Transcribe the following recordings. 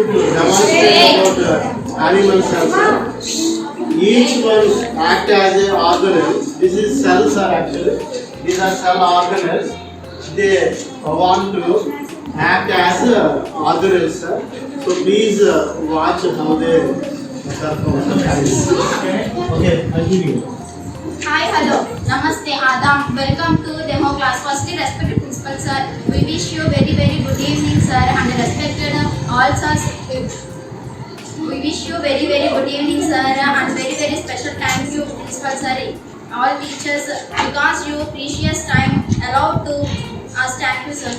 to demonstrate about animal cells. Each one act as an organelle. This is cells are actually. These are cell organelles. They want to act as organelles. So please watch how they perform. Okay, I'll give you. Hi, hello, namaste, Adam. Welcome to demo class. Firstly, respected principal sir, we wish you very good evening sir, and respected all sirs. We wish you very good evening sir, and very special thank you principal sir, all teachers, because you precious time allowed to us. Thank you sir.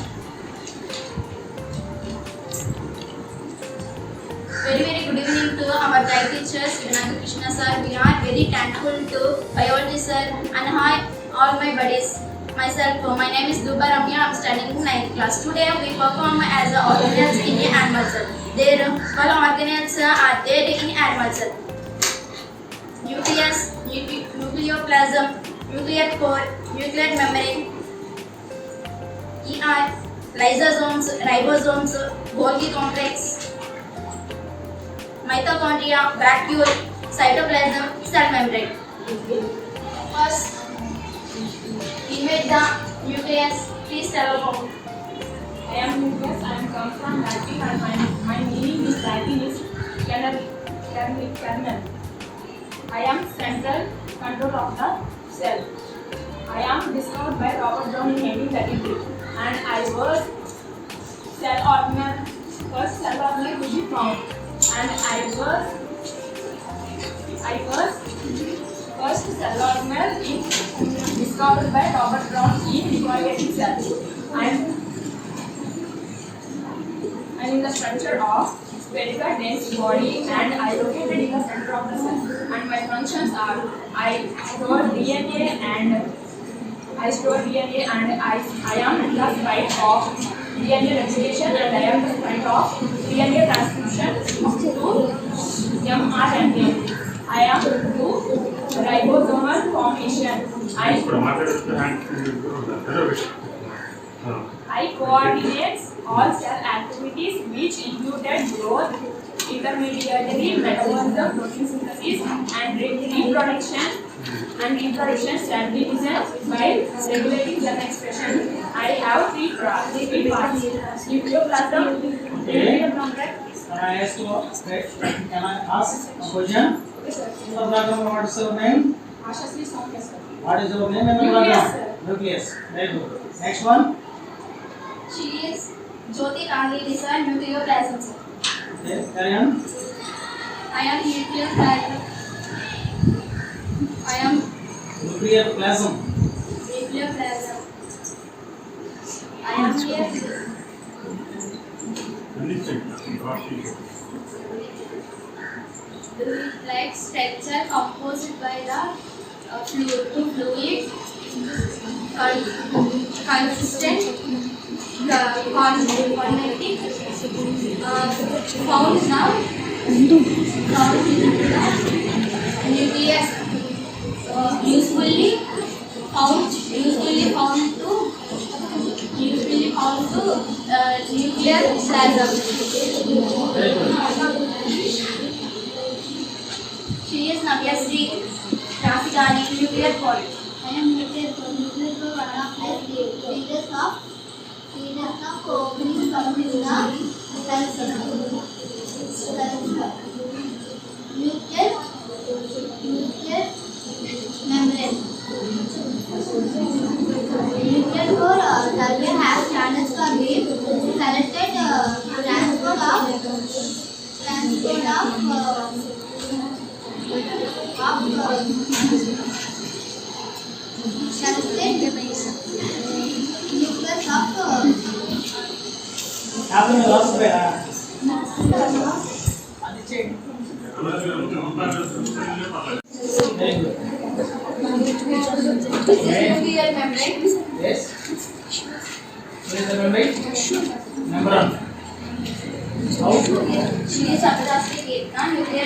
Very good evening to our guide teachers, Vinayaka Krishna sir. We are very thankful to biology sir, and hi all my buddies. Myself, my name is Duba Ramya. I am studying in 9th class. Today we perform as organelles in an animal cell. There 12 organelles are there in animal cell. Nucleus, nucleoplasm, nuclear core, nuclear membrane, ER, lysosomes, ribosomes, Golgi complex, mitochondria, vacuole, cytoplasm, cell membrane. First, invade the nucleus. Please tell about. I am nucleus. I am come from Latin, and my meaning is Latin is kernel. I am central control of the cell. I am discovered by Robert Brown in 1833, and I was first cell organelle to be found. And I was first cell organelle discovered by Robert Brown in eukaryotic cells. And in the structure of spherical dense body, and I located in the center of the cell. And my functions are I store DNA and I am the site of DNA replication, and I am the site of DNA transcription to mRNA. I am to ribosomal formation. I coordinate all cell activities which included growth, intermediary metabolism, protein synthesis, and reproduction. And reproduction cell division by regulating cell expression. I have three parts. Nucleoplasm. Can I ask you a question? What is your name? Ashasri Soumya sir. What is your name? Nucleus, sir. Nucleus. Very good. Next one. She is Jyoti Kangli sir, nucleoplasm sir. Okay, carry on. I am nucleoplasm. I am Nuclear plasm. nucleoplasm. I am here. The like structure composed by the fluid, consistent, connecting, found now in the nucleus, usually found to nuclear plasm. She is Navyasri Rasigani, nuclear core. I am nuclear core. Nuclear core one of the stages of opening from the cell. Nuclear membrane. Nuclear core survey has channels for being selected transport of nucleus of Happened last way. Very good. Nuclear membrane. Yes. What is the membrane? Membran. How? She is Abhirashri Kirtan, nuclear.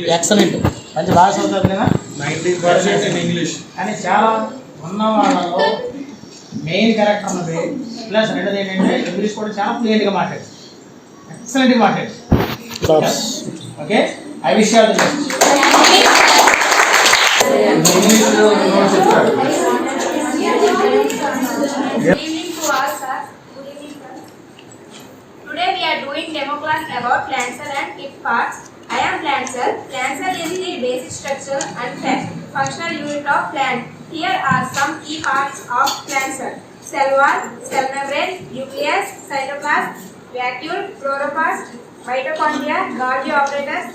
Excellent. మంచి బాగా చదువుతుందేనా 90% in English. కానీ చాలా ఉన్న వాళ్ళలో main character ఉన్నది plus రెండోది ఏంటంటే English కూడా చాలా ఫ్లూయెంట్గా మాట్లాడు, ఎక్సలెంట్గా మాట్లాడు. Okay, I wish you all the best. Good evening to all, sir. Good evening, sir. Today we are doing demo class about plant cell and its parts. I am plant cell. Plant cell is the basic structure and functional unit of plant. Here are some key parts of plant cell: cell wall, cell membrane, nucleus, cytoplasm, vacuole, chloroplast, mitochondria, Golgi operators,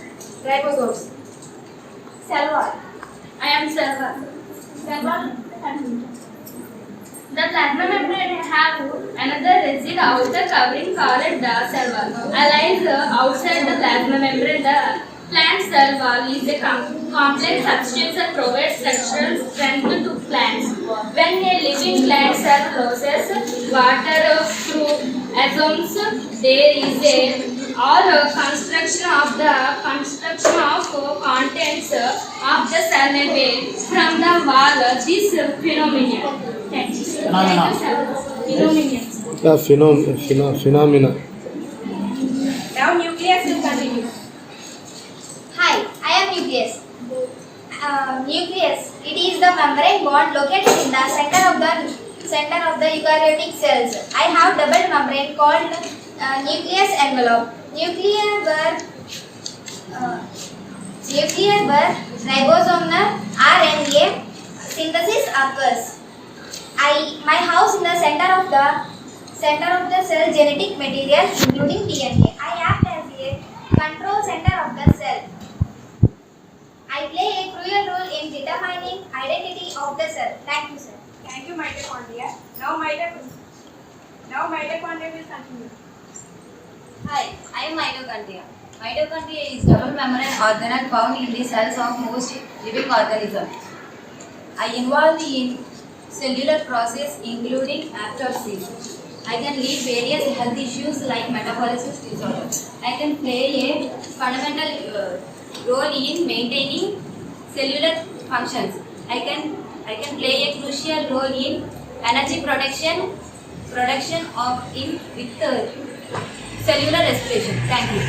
ribosomes. Cell wall. I am cell wall. Cell wall. The plasma membrane have another rigid outer covering called the cell wall. Lies outside the plasma membrane. The plant cell wall is a complex substance that provides structural strength to plants. When a living plant cell loses water through assumes there is a construction of contents of the cell away from the wall. This phenomenon. Thank you. Phenomena. Now nucleus will continue. Hi, I am nucleus. Nucleus. It is the membrane bond located in the center of the eukaryotic cells. I have double membrane called nucleus envelope. Nuclear where ribosomal RNA synthesis occurs. My house in the center of the cell genetic material including DNA. I act as a control center of the cell. I play a crucial role in determining identity of the cell. Thank you, sir. Thank you, mitochondria. Now mitochondria will continue. Hi, I am mitochondria. Mitochondria is double membrane organelle found in the cells of most living organisms. I involved in cellular process including apoptosis. I can lead various health issues like metabolism disorder. I can play a fundamental role in maintaining cellular functions. I can play a crucial role in energy production with cellular respiration. Thank you.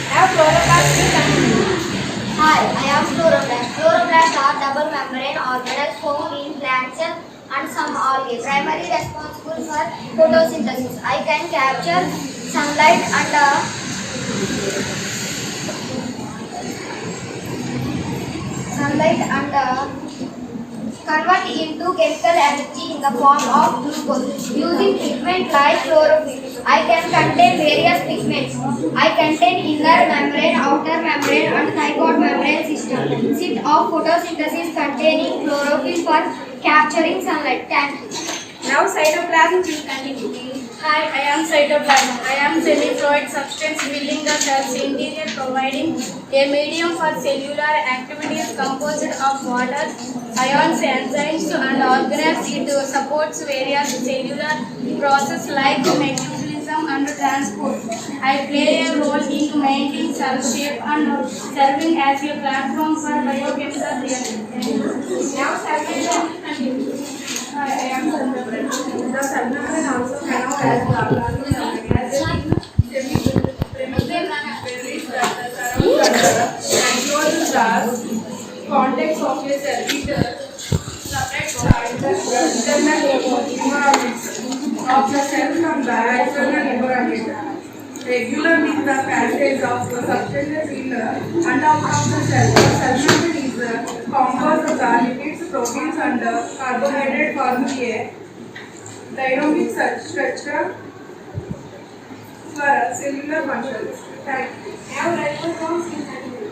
Now chloroplast will continue. Hi, I am chloroplast. Chloroplasts are double membrane organelles found in plant cells and some algae, primarily responsible for photosynthesis. I can capture sunlight and convert into chemical energy in the form of glucose using pigment like chlorophyll. I can contain various pigments. I contain inner membrane, outer membrane and thyroid membrane system of photosynthesis containing chlorophyll for capturing sunlight. Thank you. Now cytoplasm will continue. Hi, I am cytoplasm. I am semi-fluid substance filling the cell's interior, providing a medium for cellular activities composed of water, ions, enzymes, and organelles. It supports various cellular processes like metabolism and transport. I play a role in maintaining cell shape and serving as a platform for biochemical reactions. Now cell membrane will continue. Hi, I am cell membrane. The cell membrane also known as the context of a cell. It separates the internal environment of the cell from the external environment. Regular with the passage of the substances in and out of the cell. The cell membrane is composed of the lipids, proteins, and carbohydrate forming a dynamic structure for cellular functions. Thank you. Now ribosomes will continue.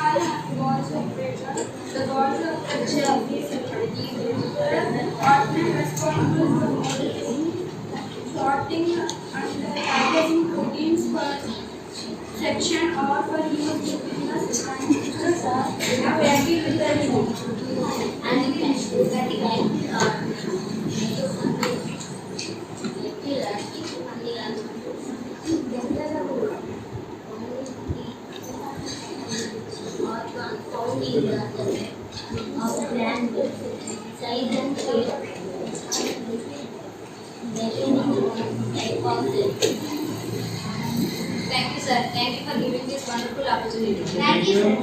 gods of nature, the gods of culture, partner responsible for sorting and packaging proteins for section or for use within the system. Teachers are happy with the result. Thank you, sir. Thank you for giving this wonderful opportunity. Thank you.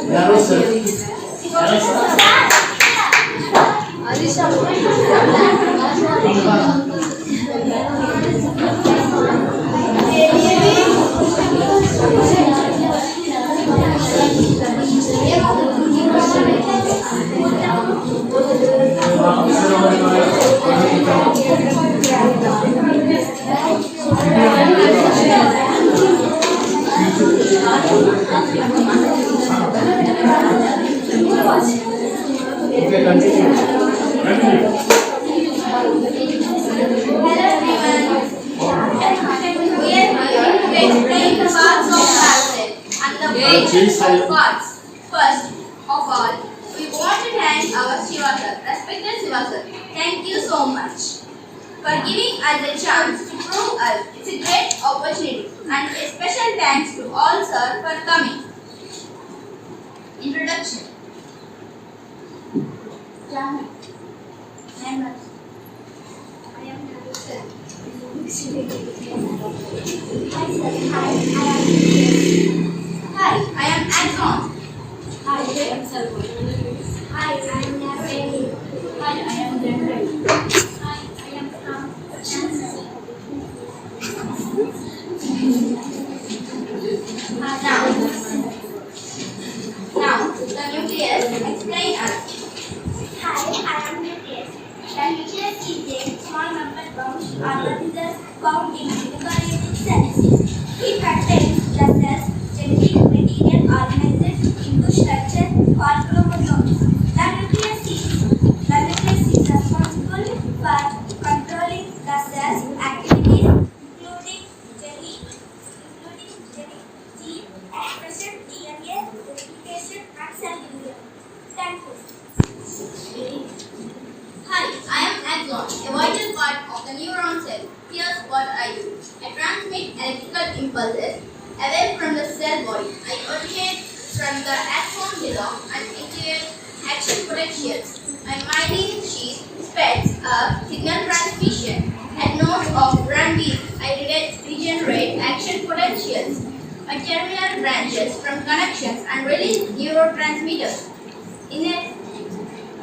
Narrow cell. Okay, continue. We are here to explain the parts of cell and the purpose of parts. First of all, we want to thank our Shiva sir, respected Shiva sir. Thank you so much for giving us a chance to prove us. It's a great opportunity, and a special thanks to all sir for coming. Introduction. Hi, I am Axon. Hi, I am Salman. Hi, I am Naveen. Hi, I am Denver. Hi, I am from Now, the nucleus explain us. Hi, I am nucleus. The nucleus is a small member-bound organism found in eukaryotic cells. It contains the cell's genetic material organized into structure called chromosomes. The nucleus is responsible for controlling the cell's activities, including gene expression, DNA, replication, and cell division. Thank you. Hi, I am axon, a vital part of the neuron cell. Here's what I do. I transmit electrical impulses away from the cell body. I originate from the axon below and initiate action potentials. My myelin sheath speeds up signal transmission. At nodes of Ranvier, I regenerate action potentials. My terminal branches from connections and release neurotransmitters.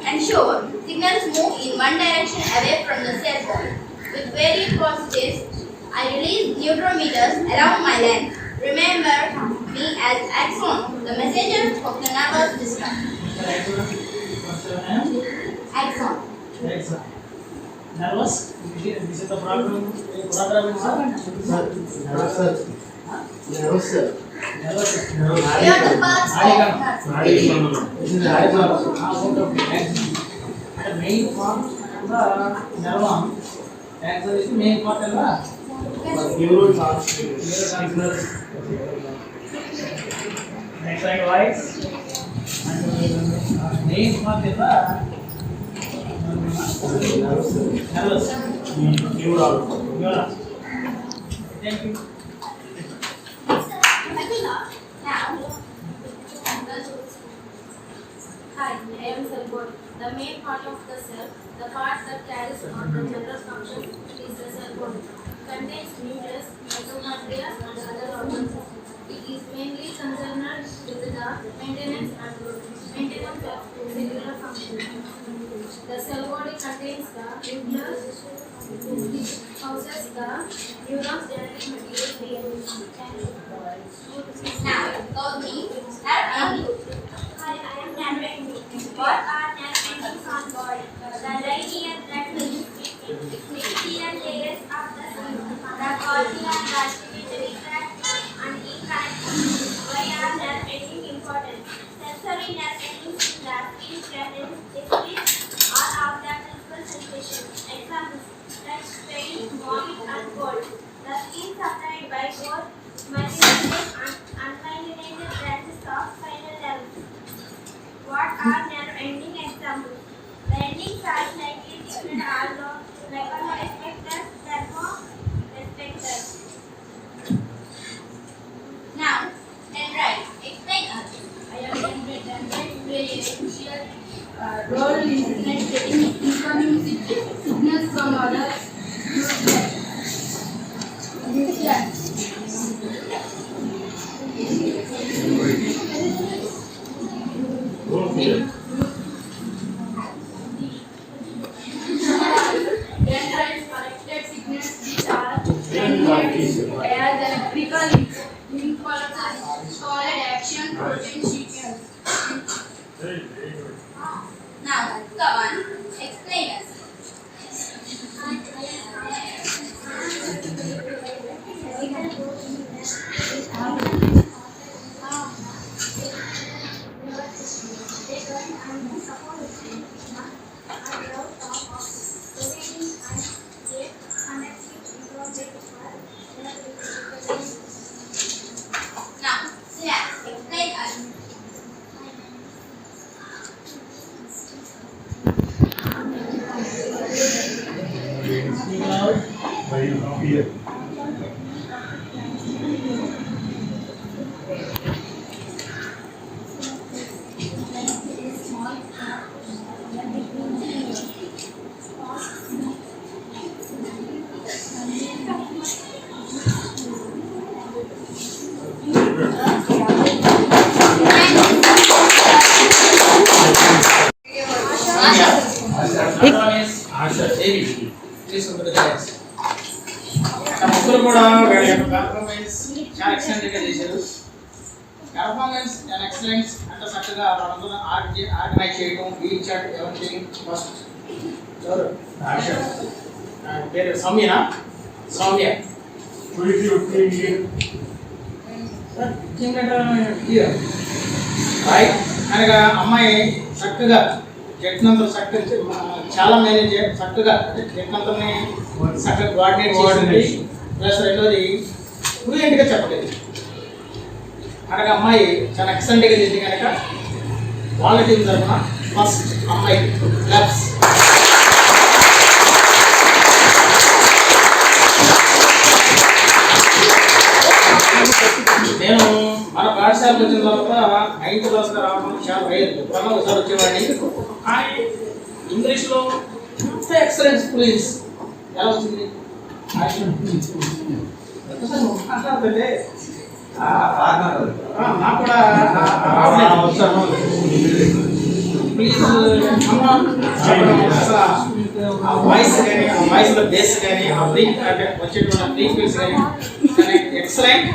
Ensure signals move in one direction away from the cell body. With varied positives, I release neurometers along my length. Remember me as axon, the messenger of the nervous system. What's your name? Axon. Excellent. Nervous? This is the problem. Program is Narrow cell. Narrow cell. nervous. We are the parts of nerves. This is the axon. Okay. The main part of the neuron. Axon is the main part of the Neurotransmitters. next slide wise. And main part is the Narrow cell. nervous. Neuron. Neuron. Thank you. Hi, I am cell. The main part of the cell, the part that carries on the general function, is the cell body. Contains nucleus, mitochondria, and other organs. It is mainly concerned with the maintenance of cellular function. The cell body contains the nucleus, which houses the neurons' genetic material. Now, call me Narendra. Hi, I am Naveen. What are nerve endings on body? The linear blood vessels examples like pain, vomit, and cold. The skin supplied by both myelinated and unmyelinated branches of spinal nerve. What are nerve-ending examples? The endings are slightly different, although levoreceptors, thermoreceptors. Now, dendrite. Explain us. Dendrites play a crucial role in getting incoming signals from other nucleus. Dendrites collected signals which are transmitted as electrical impulses called action potentials. Now, come on, explain us. Now, Silas, explain us. ముగ్గురు కూడా వీళ్ళ యొక్క performance చాలా ఎక్సలెంట్గా చేశారు. Performance and excellence అంటే చక్కగా వాళ్ళందరూ ఆర్గనైజ్ చేయడం, రీచ్ అవుట్ ఎవరిథింగ్ ఫస్ట్. ఎవరు పేరు సౌమ్యనా? సౌమ్య రైట్. అనగా అమ్మాయి చక్కగా జట్నంతా చక్కగా చాలా మేనేజ్ చక్కగా జట్నంతని చక్కగా కోఆర్డినేట్ చేసింది. ప్లస్ రెండోది ఫ్లూయెంట్గా చెప్పలేదు. అనగా అమ్మాయి చాలా ఎక్సలెంట్గా చేసింది కనుక వాళ్ళ టీం తరఫున ఫస్ట్ అమ్మాయి క్లబ్స్. నేను మన పాఠశాలకు వచ్చిన తర్వాత 9th క్లాస్గా రావడం చాలా రేర్. ఎప్పుడన్నా ఒకసారి వచ్చేవాడిని. కానీ ఇంగ్లీష్లో అంత ఎక్సలెన్స్ ఫ్లూయెన్స్ ఎలా వచ్చింది? నాకు కూడా ప్లీజ్ ఆ వాయిస్ కానీ ఆ వాయిస్లో బేస్ కానీ ఆ బ్రీక్ అంటే వచ్చేటువంటి బ్రీక్ ఫీల్స్ కానీ ఎక్సలెంట్.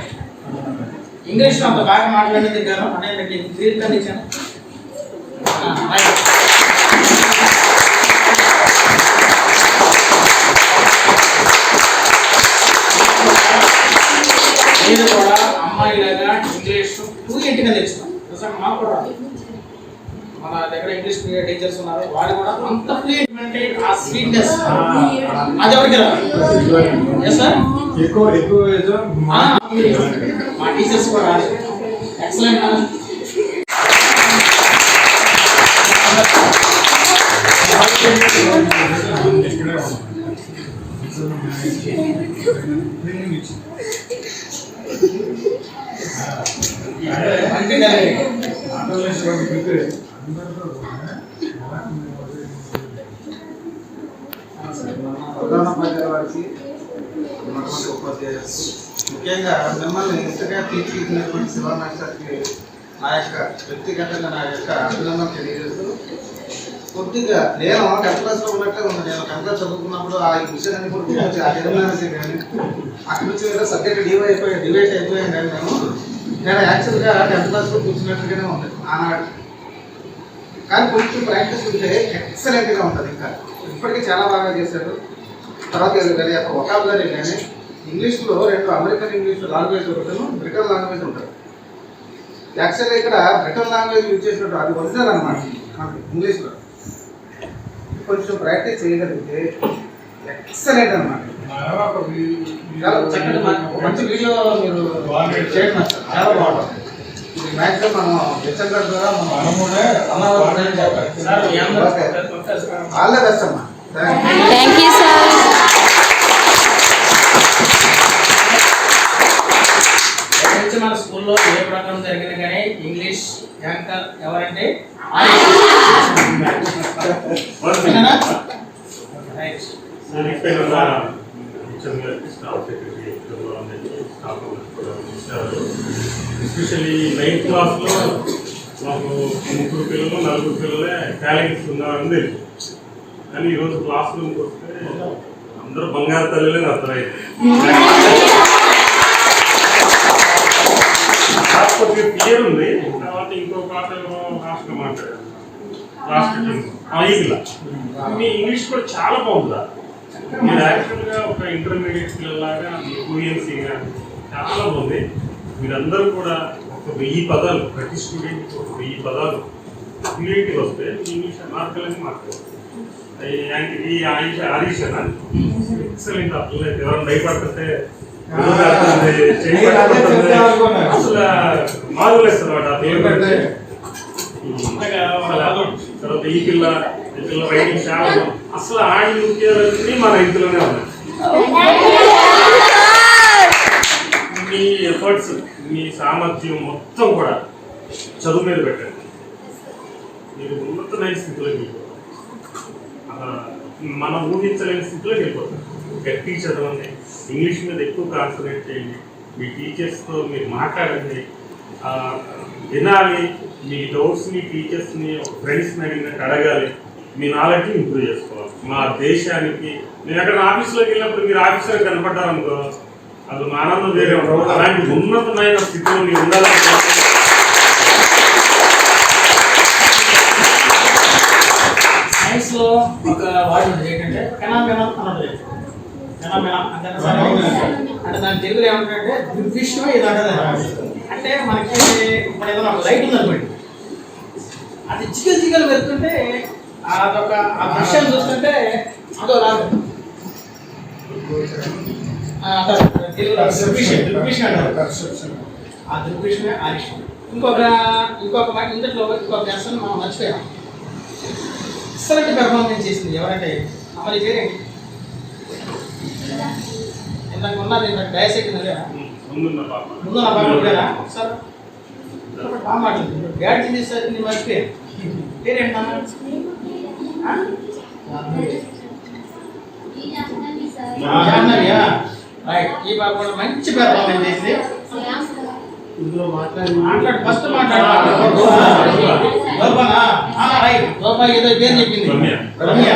ఇంగ్లీష్లో అంత బాగా మాట్లాడేది గాను అనేది నేను క్లియర్గా ఇచ్చాను. నేను కూడా అమ్మాయిలాగా ఇంగ్లీష్ ఫ్లూయెంట్గా నేర్చుకున్నాను. నిజంగా మాకు కూడా మన దగ్గర ఇంగ్లీష్ మీడియం టీచర్స్ ఉన్నారు, వాళ్ళు కూడా అంత ఫ్లూయెంట్ అంటే ఆ స్వీట్నెస్ అది ఎవరికి రాదు. సార్ మా టీచర్స్ కూడా ఎక్సలెంట్. ముఖ్యంగా మిమ్మల్ని ఇంతగా తీర్చిదిద్దినటువంటి శివ మాస్టర్కి నా యొక్క వ్యక్తిగతంగా నా యొక్క అభినందన తెలియజేస్తూ, కొద్దిగా నేను 10th క్లాస్లో ఉన్నట్లే ఉంది. నేను 10th క్లాస్ చదువుకున్నప్పుడు ఆ విషయాన్ని కూడా గురించి ఆ నిర్ణయాన్ని కానీ అక్కడి నుంచి ఏదో సబ్జెక్ట్ డివైట్ అయిపోయాను. కానీ నేను యాక్చువల్గా 10th క్లాస్లో కూర్చున్నట్టుగానే ఉంది ఆనాడు. కానీ కొంచెం ప్రాక్టీస్ ఉంటే ఎక్సలెంట్గా ఉంటుంది. ఇంకా ఇప్పటికీ చాలా బాగా చేశారు. తర్వాత కానీ యొక్క వొకాబులరీ కానీ ఇంగ్లీష్లో 2 అమెరికన్ ఇంగ్లీష్ లాంగ్వేజ్ ఒకటి, బ్రిటన్ లాంగ్వేజ్ ఉంటుంది. యాక్చువల్గా ఇక్కడ బ్రిటన్ లాంగ్వేజ్ యూజ్ చేసినట్టు అది ఒరిజినల్ అనమాట మనకి ఇంగ్లీష్లో. కొంచెం ప్రాక్టీస్ చేయగలిగితే ఎక్సలెంట్ అన్నమాట. చాలా చక్కటి మంచి వీడియో మీరు చేయడం మాస్టర్ చాలా బాగుంటుంది. ఇది మ్యాక్సిమం మనం హెచ్ఎం గారి ద్వారా మనం ఆల్ ద బెస్ట్ అమ్మా. Thank you sir. మన స్కూల్లో ఏ ప్రోగ్రామ్ జరిగినా కానీ ఇంగ్లీష్ యాంకర్ ఎవరంటే ఎస్పెషల్లీ 9th క్లాస్లో మాకు 3 పిల్లలు 4 పిల్లలే టాలెంట్స్ ఉన్నారని తెలుసు. కానీ ఈరోజు క్లాస్ రూమ్కి వస్తే అందరూ బంగారు తల్లిలే అర్థమైంది. కాకపోతే క్లియర్ ఉంది. తర్వాత ఇంకో పాట లాస్ట్గా మాట్లాడారు. లాస్ట్ ఈగిలా మీ ఇంగ్లీష్ కూడా చాలా బాగుందా. మీరు యాక్చువల్గా ఒక ఇంటర్మీడియట్ పిల్లలాగా మీ ఫ్లూయెన్సీగా చాలా బాగుంది. మీరందరూ కూడా ఒక 1000 పదాలు ప్రతి స్టూడెంట్కి ఒక 1000 పదాలు ఫ్లూయెంట్గా వస్తే ఇంగ్లీష్ మార్కులని మాట్లాడారు. ఈ ఆరీషనా ఎక్సలెంట్. అట్లా ఎవరైనా భయపడుతుంటే అసలు మారులేస్తారు తర్వాత ఈ పిల్ల రైటింగ్ చాలా అసలు ఆడి నృత్యాలన్నీ మన ఇంట్లోనే ఉన్నాయి. మీ ఎఫర్ట్స్ మీ సామర్థ్యం మొత్తం కూడా చదువు మీద పెట్టండి. మీరు ఉన్నతమైన స్థితిలోకి వెళ్ళిపోతారు. మనం ఊహించలేని స్థితిలోకి వెళ్ళిపోతారు. గట్టి చదవండి, ఇంగ్లీష్ మీద ఎక్కువ కాన్సన్ట్రేట్ చేయండి, మీ టీచర్స్తో మీరు మాట్లాడండి, వినాలి, మీ డౌట్స్ని టీచర్స్ని ఫ్రెండ్స్ని అడిగినట్టు అడగాలి, మీ నాలెడ్జ్ ఇంప్రూవ్ చేసుకోవాలి. మా దేశానికి నేను ఎక్కడ ఆఫీస్లోకి వెళ్ళినప్పుడు మీరు ఆఫీస్లో కనపడ్డారనుకో అది మా ఆనందం వేరే ఉండవు. అలాంటి ఉన్నతమైన స్థితిలో మీరు ఉండాలని సైన్స్లో ఒక వార్డు ఉంది ఏంటంటే ఫెనామినా అన్నది. ఫెనామినా అంటే దాని తెలుగులో ఏమంటారంటే దుర్విషయం ఇది అంటది. అంటే మనకి ఇప్పుడు ఏదైనా ఒక లైట్ ఉందనుకోండి, అది చికెన్ చికెన్ పెడుతుంటే అదొక ఆ విషయం చూస్తుంటే అదో రాదు. దుర్విషయం అంటారు. ఆ దుర్విషయమే ఆరిషం. ఇంకొక మాట ఇందులో ఇంకొక లెసన్ మనం మర్చిపోయాం. ఎక్సలెంట్ పెర్ఫార్మెన్స్ చేసింది ఎవరంటే అమరి పేరేంటి? ఇందాక ఉన్నది డయాస్ ఎక్కిందా? ముందున్న పాప కదా. ఒకసారి బాగా మాట్లాడుతుంది. బ్యాడ్ చేసేసరికి నేను మర్చిపోయాను. పేరేంటా? రైట్. ఈ పాప కూడా మంచి పెర్ఫార్మెన్స్ చేసింది. ఇందులో మాట్లాడు ఫస్ట్ మాట్లాడు. రైట్. గోపా ఏదో పేరు చెప్పింది. రమ్య.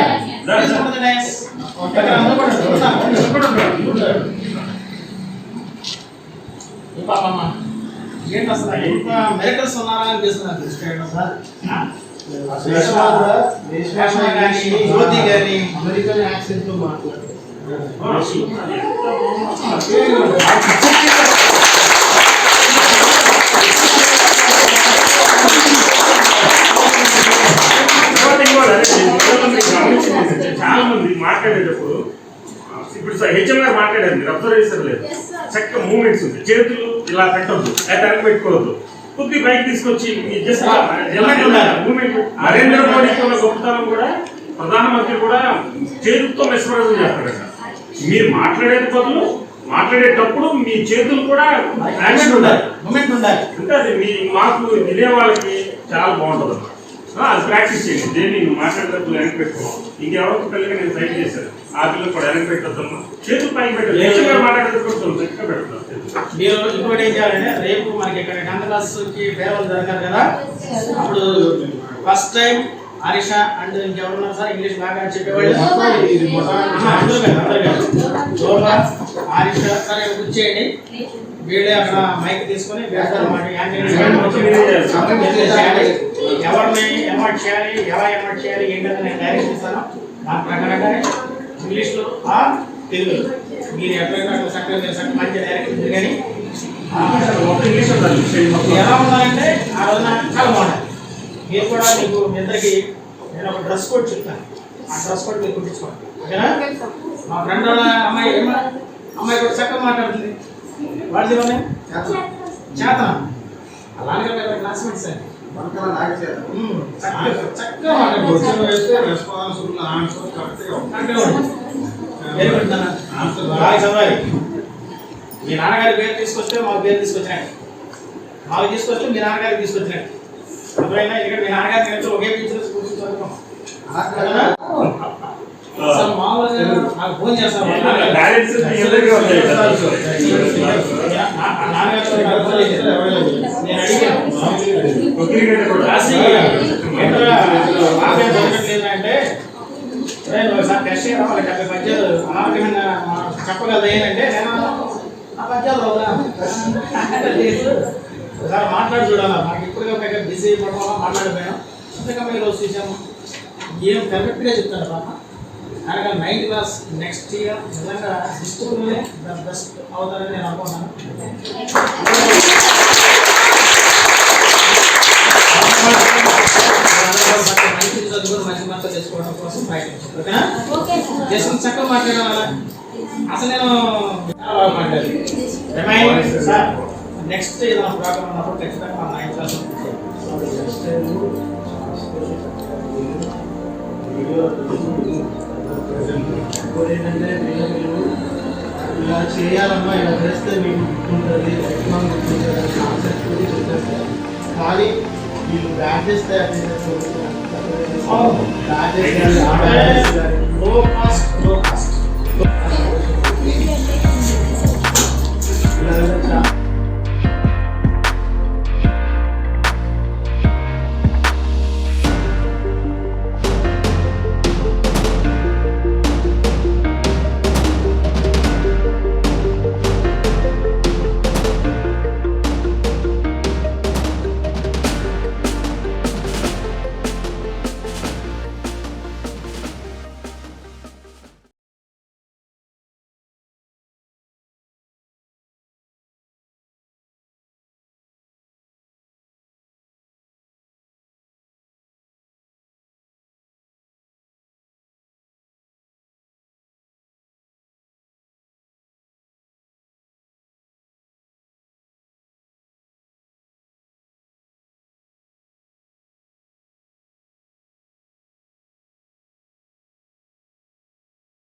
ఈ పాపమ్మ ఏంటి అసలు ఎంత మెరికల్స్ ఉన్నారా అనిపిస్తున్నారు. జ్యోతి గారి అమెరికన్ యాక్సెంట్ లో మాట్లాడారు. చాలా మంది మాట్లాడేటప్పుడు ఇప్పుడు హెచ్ఎం గారు మాట్లాడారు, మీరు అబ్జర్వ్ చేస్తారు లేదు, చక్కగా మూమెంట్స్ ఉంది. చేతులు ఇలా పెట్టద్దు, అయితే పెట్టుకోవద్దు, కొద్ది పైకి తీసుకొచ్చి మూమెంట్. నరేంద్ర మోడీ గొప్పతనం కూడా ప్రధానమంత్రి కూడా చేతులతో మెస్మరైజ్ చేస్తారట. మీరు మాట్లాడేది బదులు మాట్లాడేటప్పుడు మీ చేతులు కూడా యాక్షన్ ఉండాలి, మూమెంట్ ఉండాలి. అంటే అది మీ మాకు వినే వాళ్ళకి చాలా బాగుంటుంది అన్నమాట. అది ప్రాక్టీస్ చేయండి. దేన్ని మాట్లాడేటప్పుడు వెనక్కి పెట్టుకోవాలి. ఇంకెవరో పిల్లలకి నేను సైడ్ చేశాను, ఆ పిల్లలు కూడా వెనక్కి పెట్టొద్దమ్మా, చేతులు పైకి పెట్టాలి. మాట్లాడేటప్పుడు పెడతాను. మీరు ఇంకోటి ఏం చేయాలంటే రేపు మనకి ఇక్కడ 10th క్లాస్కి ఫేర్వెల్ జరగాలి కదా. అప్పుడు ఫస్ట్ టైం ఆరిష అండ్ ఇంకెవరున్నారు సార్ ఇంగ్లీష్ బాగా చెప్పేవాళ్ళు? ఆరిష సరే కూర్చేయండి. వీళ్ళే అక్కడ మైక్ తీసుకొని ఎవరిని ఎమోట్ చేయాలి, ఎలా ఎమోట్ చేయాలి ఏంటంటే నేను డైరెక్షన్ ఇస్తాను. దాని ప్రకారంగానే ఇంగ్లీష్లో ఆ తెలుగులో మీరు ఎప్పుడైనా చక్కగా మంచి డైరెక్షన్ ఉంది. కానీ ఎలా ఉండాలంటే ఆ రోజున చాలా బాగుంటుంది. మీరు కూడా మీకు మీ ఇద్దరికి నేను ఒక డ్రెస్ కోడ్ చెప్తాను, ఆ డ్రెస్ కోడ్ మీరు కుట్టించుకోండి. ఓకేనా? మా ఫ్రెండ్ వాళ్ళ అమ్మాయి అమ్మాయి కూడా చక్కగా మాట్లాడుతుంది. వాడు చెప్పండి చేత అలాగే క్లాస్మేట్స్ అండి మనకన్నా నాకు చేత చక్కగా మాట్లాడుతుంది. రెస్పాన్సిబుల్ ఆన్సర్ కరెక్ట్గా బాగా చదవాలి. మీ నాన్నగారి పేరు తీసుకొస్తే మాకు పేరు తీసుకొచ్చినట్టు, మాకు తీసుకొస్తే మీ నాన్నగారికి తీసుకొచ్చినట్టు. అప్పుడైనా ఇక్కడ మీ నాన్నగారికి నేర్చు ఒకే టీచర్స్ కూర్చొని మామూలుగా నాకు ఫోన్ చేస్తాను. నేను అడిగాను అంటే ఒకసారి టెస్ట్ చేయడం వాళ్ళకి 70 పద్యాలు అనారోగ్యమైన చెప్పగలదు ఏంటంటే నేను ఆ పద్యాలు లేదు ఒకసారి మాట్లాడి చూడాలి. నాకు ఇప్పుడుగా బిజీ అయిపోవడం వల్ల మాట్లాడిపోయాను. ఇంతగా మీరు రోజు చూసాము ఏం కరెక్ట్గా చెప్తాను పాప. అనగా 9th క్లాస్ నెక్స్ట్ ఇయర్ నిజంగా డిస్ట్రిక్ట్లోనే ద బెస్ట్ అవుతారని నేను అనుకుంటున్నాను. మంచి చదువుకొని మంచి మార్కులు తెచ్చుకోవడం కోసం ప్రయత్నించాను. ఓకేనా? జస్ట్ చక్కగా మాట్లాడాలి. అసలు నేను మాట్లాడాలి సార్ నెక్స్ట్ ఏదైనా ప్రోగ్రామ్ ఉన్నప్పుడు ఖచ్చితంగా మా 9th క్లాస్ ఏంటంటే ఇలా చేయాలమ్మా, ఇలా చేస్తే మీకు గుర్తుంటుంది, ఎగ్జామ్ గుర్తుంటుంది కాన్సెప్ట్ చెప్పేస్తే కానీ వీళ్ళు బ్యాచెస్ తయారు చేసేసి లో కాస్ట్